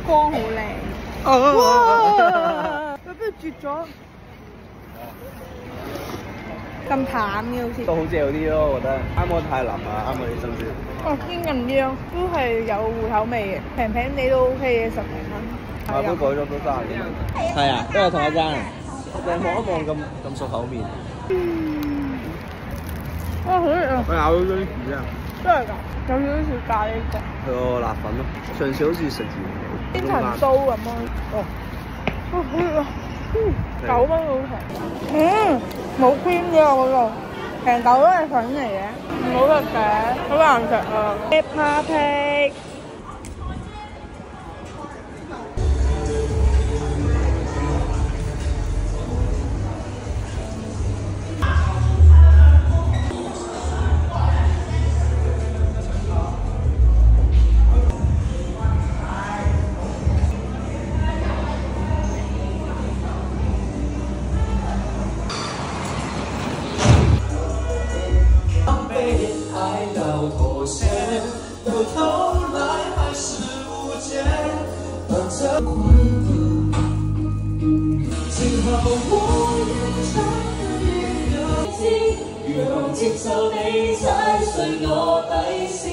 光好靚。哇！佢不如絕咗。咁淡嘅好似。都好似有啲咯，我覺得啱我太腍啊，啱我啲心酸。哦，堅韌啲咯，都係有芋頭味嘅，平平地都 OK 嘅，10零蚊。下杯改咗都30幾蚊。係啊，都係同一間啊。我望一望咁熟口面。哇，好熱啊！我咬到張紙啊！真係㗎，有少少似咖喱角。佢個辣粉咯，上次好似食完千層酥咁咯。哦，哇，好熱啊！9蚊好平。冇 cream 嘅我嗰度，成嚿都係粉嚟嘅，唔好食嘅，好難食啊！Happy。接受你踩碎我底線。